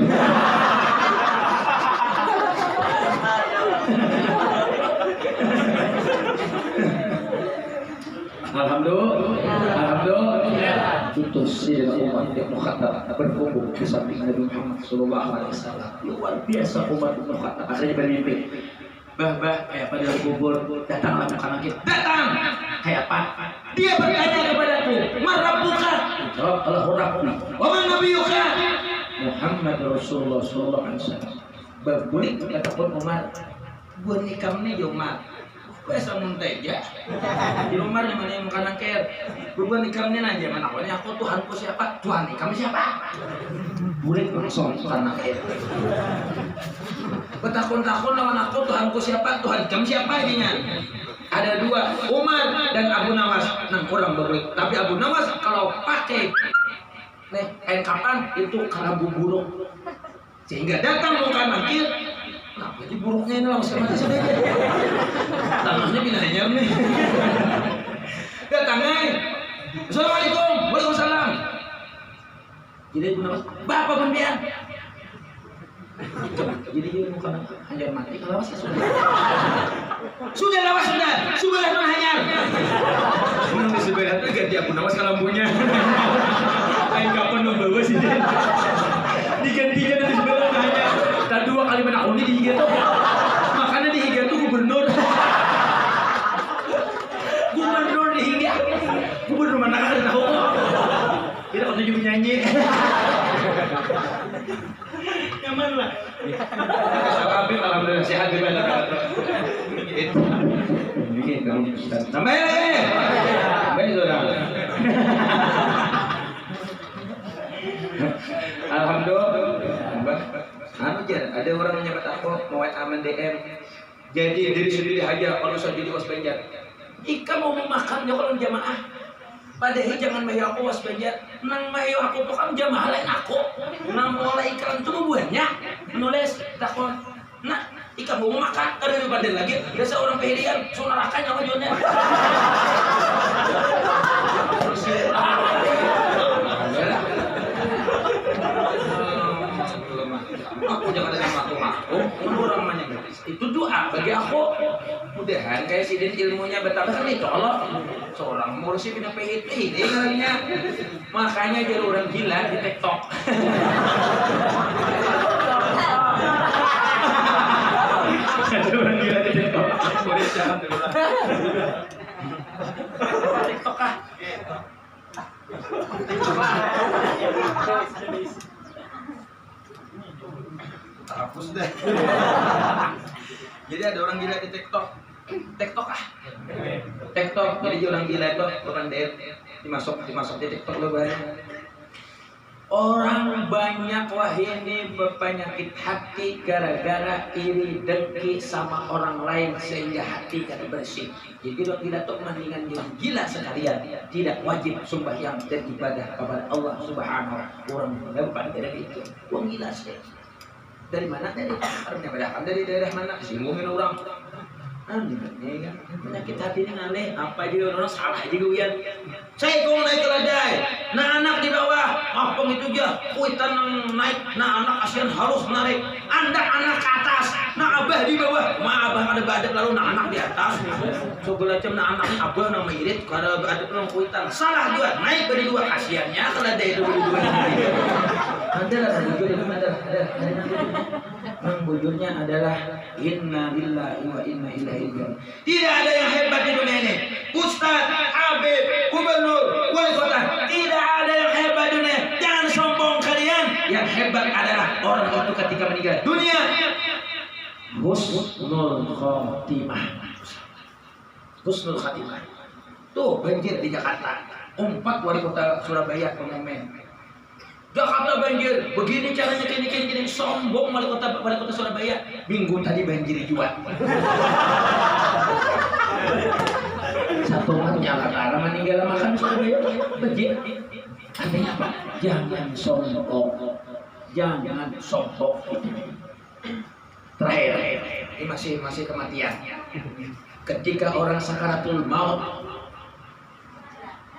Alhamdulillah. Putus dengan umat Ibnu Khattab berkumpul di samping Nabi Muhammad Sallallahu Alaihi Wasallam. Luar biasa umat Ibnu Khattab. Akhirnya bermimpi. Bah, kayak pada kubur datanglah bukan lagi. Datang. Kayak apa? Dia bertanya kepadaku, "Marabbuka?" Jawab, "Allahu Rabbi." "Wa man nabiyyuka?" Muhammad Rasulullah Sallallahu Alaihi Wasallam. Berbulik kata pun Umar, "Gua nikam nih Umar." Biasa muntah ya. Di Umar yang mana yang kanan ker. Gua nikam nih aja mana aku Tuhanku siapa? Tuhan nikam siapa? Bulik langsung karena ker. Betakun-takun lawan aku Tuhanku siapa? Tuhan nikam siapa ininya? Ada dua, Umar dan Abu Nawas. Nah, kurang berbulik. Tapi Abu Nawas kalau pakai kain kapan itu kalabu burung. Sehingga datang bukan nakir. Kenapa di buruknya ini langsung mati sudah aja. Tanahnya binanya nih. Datangnya. Assalamualaikum. Waalaikumsalam. Jadi Abu Nawas, "Bapak pembian." Jadi dia bukan hanya mati kalau lawas sudah. Sudah lawas sudah hanyar. Menang di sebelah itu ganti Abu Nawas kalambunya. Kain kapan membawa sih dia. Digantinya dari sebelah hanyar. Dan 2 kali menakuni di higa tuh. Makanya di higa tuh gubernur. Gubernur di higa. Gubernur mana kan tahu. Kita waktu juga nyanyi. Nyaman lah. Tapi alhamdulillah sehat di mana. Ini kamu sampai saudara. Alhamdulillah. Ada orang menyebut aku mau aman DM. Jadi diri sendiri aja kalau usah jadi wasbanjar. Jika mau memakan kalau jamaah. Padahal jangan mayu aku wasbanjar. Nang mayu aku tuh kan jamaah lain aku. Nang mulai iklan itu buahnya nulis takon. Nah, jika mau makan ada di badan lagi. Biasa orang pehirian sunarakan nyawa jonya. Aku jangan ada ngaku-ngaku, orang namanya itu doa bagi aku. Mudahan kayak si Din ilmunya betapa kan itu Allah seorang ngurusi bina pehit ini kalinya. Makanya jadi orang gila di TikTok. Ada orang gila di TikTok. Boleh jangan dulu lah. TikTok ah. Hapus deh. Jadi ada orang gila di TikTok. TikTok ah. TikTok. Jadi orang gila itu orang dimasuk di TikTok lo banyak. Orang banyak wah ini berpenyakit hati gara-gara iri dengki sama orang lain sehingga hati kada bersih. Jadi orang gila tuh mendingan jadi gila sekalian, tidak wajib sembahyang dan ibadah kepada Allah Subhanahu wa taala. Orang lepas dari itu. Orang gila sih. Dari mana dari daerah mana singgungin orang aneh kan penyakit hati ini aneh apa aja orang salah juga Wian saya kau naik keledai nah anak di bawah apa itu aja kuitan naik nah anak kasihan harus narik anak ke atas nah abah di bawah abah ada badak lalu nah anak di atas segala macam nah anak abah nama irit karena ada pelang kuitan salah juga naik dari dua kasihannya keledai itu berdua ada yang bujurnya adalah inna lillahi wa inna ilaihi raji'un. Tidak ada yang hebat di dunia ini. Ustaz, habib, gubernur, wali kota, tidak ada yang hebat di dunia. Jangan sombong kalian. Yang hebat adalah orang itu ketika meninggal dunia husnul khatimah. Husnul khatimah. Tuh banjir di Jakarta. 4 wali kota Surabaya pengumuman. Jakarta banjir, begini caranya gini, sombong wali kota Surabaya. Minggu tadi banjir juga. Satu menyala karena meninggal makan Surabaya banjir. Artinya apa? Jangan sombong, jangan sombong. Terakhir, ini masih kematian. Ketika orang sakaratul maut,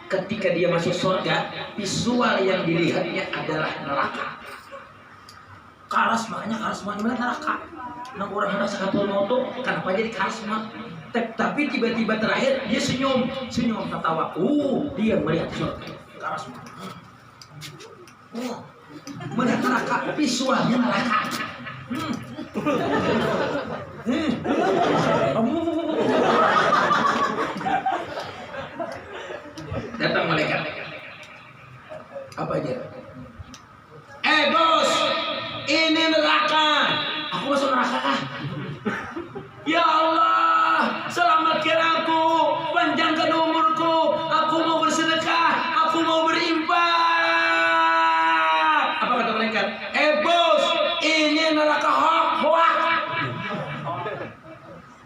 ketika dia masuk surga, visual yang dilihatnya adalah neraka. Makanya karasma gimana neraka? Nah orang hendak sakaratul maut tuh kenapa jadi karasma? Tapi tiba-tiba terakhir dia senyum tertawa. Dia melihat surga. Karasma. Melihat neraka, visualnya neraka. Datang malaikat. Apa aja? Bos, ini neraka. Aku masuk neraka kah? Ya Allah, selamatkan aku, panjangkan umurku. Aku mau bersedekah, aku mau berinfak. Apa kata malaikat? Bos, ini neraka hoak.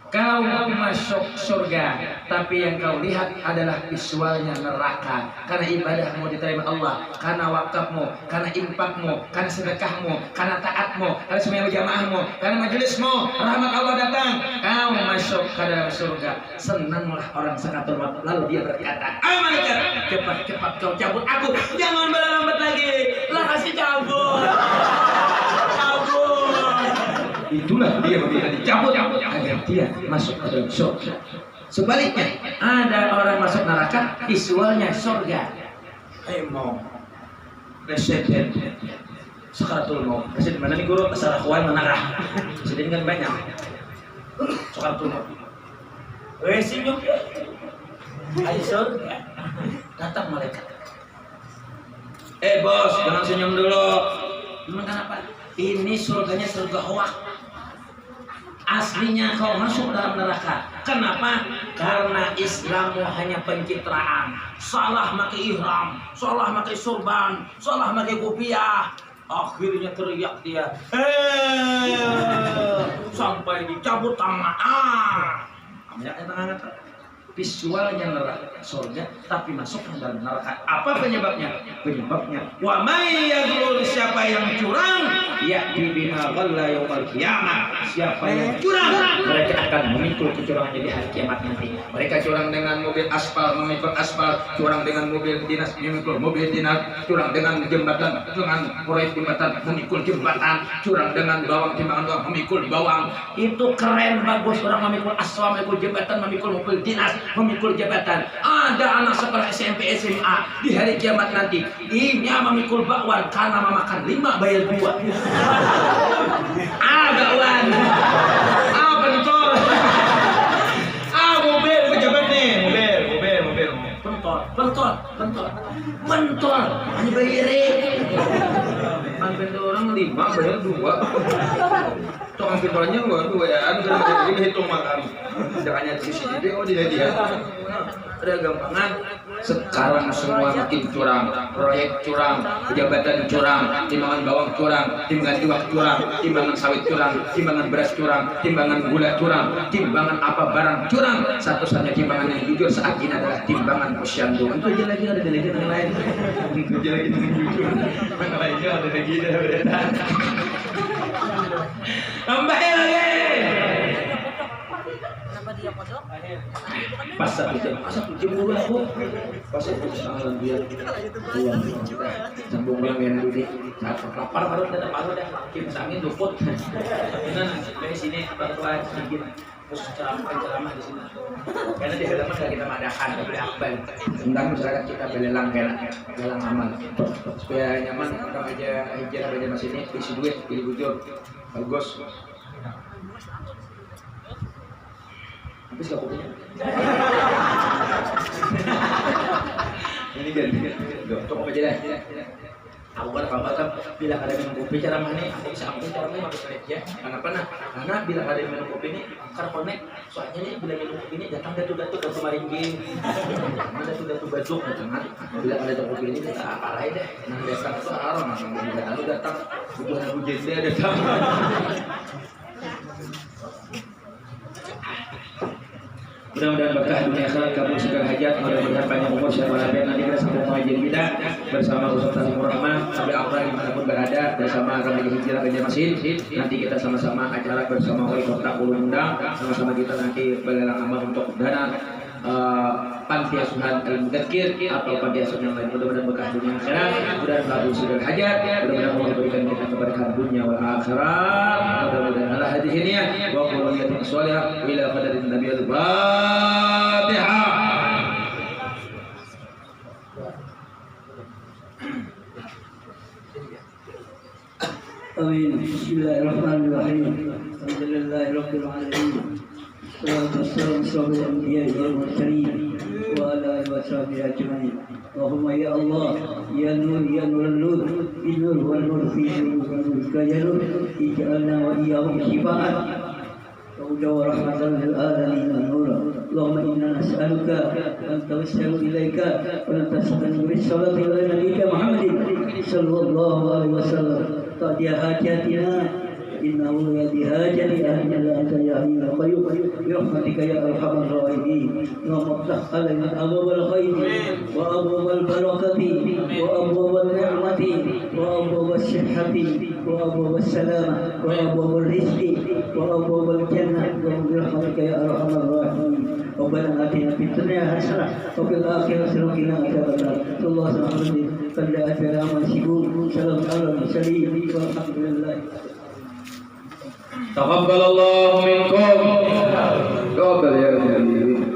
Kau masuk surga, tapi yang kau lihat adalah visualnya neraka. Karena ibadahmu diterima Allah, karena wakafmu, karena infakmu, karena sedekahmu, karena taatmu, karena semua jamaahmu, karena majelismu, rahmat Allah datang. Kau masuk ke dalam surga. Senanglah orang sakaratul maut. Lalu dia berkata, malaikat, cepat kau cabut aku. Jangan berlambat lagi. Lah kasih cabut. Itulah dia meminta dicabut agar dia masuk ke dalam surga. Sebaliknya, ada orang masuk neraka, visualnya surga. Mau presiden sakaratul maut. Presiden mana nih guru? Asal akhwan menarah. Presiden kan banyak. Sakaratul maut. Senyum. Ayo surga. Datang malaikat. Bos, jangan senyum dulu. Kenapa? Ini surganya surga hoak. Aslinya kau masuk dalam neraka. Kenapa? Karena Islammu hanya pencitraan. Salah pakai ihram, salah pakai surban, salah pakai kopiah. Akhirnya teriak dia, sampai dicabut tangan. Tangan visualnya neraka surga, tapi masuk ke dalam neraka. Apa penyebabnya? Wa may yaghlul, siapa yang curang, ya'ti bima ghalla yaumil qiyamah. Siapa yang curang, mereka akan memikul kecurangannya di hari kiamat nanti. Mereka curang dengan mobil aspal, memikul aspal, curang dengan mobil dinas, memikul mobil dinas, curang dengan jembatan, dengan proyek jembatan, memikul jembatan, curang dengan bawang, timbangan bawang, memikul bawang. Itu keren, bagus. Orang memikul aspal, memikul jembatan, memikul mobil dinas, memikul jabatan. Ada anak sekolah SMP SMA di hari kiamat nanti, ini memikul bakwan karena memakan 5 bayar 2. Bakwan. Pentol. Mobil pejabat nih, mobil. Pentol. Hanya bayarin. Ambil orang 5 bayar 2. Tukang pentolnya dua ya, kita hitung makan. Jangannya di sini deh, dia. Ada gampangan. Sekarang semua makin curang, proyek curang, jabatan curang, timbangan bawang curang, timbangan jual curang, timbangan sawit curang, timbangan beras curang, timbangan gula curang, timbangan apa barang curang. Satu-satunya timbangan yang jujur saat ini adalah timbangan posyandu. Itu aja lagi ada yang lain. Itu aja lagi yang jujur. Yang lainnya ada lagi beda. Kembali lagi. Kenapa dia kodok? Pasal dulu aku. Pasal kesalahan dia. Sambung yang dulu. Saat lapar baru dah. Kita angin luput. Dengan dari sini baru sedikit terus ceramah di sini. Karena di halaman enggak kita madahan, tapi akbar. Tentang masyarakat kita belelang aman. Supaya nyaman orang aja hijrah aja mas ini isi duit, pilih bujur. Bagus. Habis gak kopinya? Ini kan. Cukup aja dah. Aku kan apa bila ada minum kopi cara mana aku bisa ambil cara mana pakai connect ya. Kenapa nah? Karena bila ada minum kopi ini karena connect soalnya nih bila minum kopi ini datang datu-datu ke maringging. Mana datu-datu bajok datang. Bila ada kopi ini kita apa deh. Nah datang itu orang datang bukan aku jadi datang. Mudah-mudahan berkah dunia akhirat kamu segala hajat, mudah-mudahan panjang umur sehat walafiat. Nanti kita sambung pengajian kita bersama Ustaz Tazimur Rahman sampai akhir dimanapun berada bersama Remaja Hijrah Banjarmasin. Nanti kita sama-sama acara bersama wali kota Ulu Undang, sama-sama kita nanti belelang amal untuk dana panti asuhan Al-Mudzakir atau panti asuhan yang lain. Mudah-mudahan berkah dunia akhirat, mudah-mudahan melabur segala hajat, mudah-mudahan Allah berikan kita keberkahan dunia wal akhirat. Mudah-mudahan ala hadhihi niyah wa qawliyatin sholihah ila qadarin nabiyil Fatihah. Amin. Bismillahirrahmanirrahim. Alhamdulillahirabbil alamin. Sallallahu alaihi wa ala alihi wa sahbihi ajma'in. Allahumma ya Allah, ya Nur, ya Nur, Nur wal nur fi nurika ya Nur, ij'alna wa iyyahum shifa'an wa rahmatan lil alamin nur. Allahumma inna nas'aluka an tawassalu ilaika wa natasallatu bis salati ala nabiyyika Muhammadin sallallahu alaihi wasallam. Qadiya hajatina إنه الذي هاجر أهل أنت يا حي يا قيوم برحمتك يا أرحم الراحمين. اللهم افتح علينا أبواب الخير وأبواب البركة وأبواب النعمة وأبواب الصحة وأبواب السلامة وأبواب الرزق وأبواب الجنة برحمتك يا أرحم الراحمين. ربنا آتنا في الدنيا حسنة وفي الآخرة حسنة وقنا عذاب النار. صلى الله عليه وسلم فلا أتنا من سيقول سلام على المرسلين والحمد لله. Taqabbalallahu minkum. Taqabbal ya Rabbi.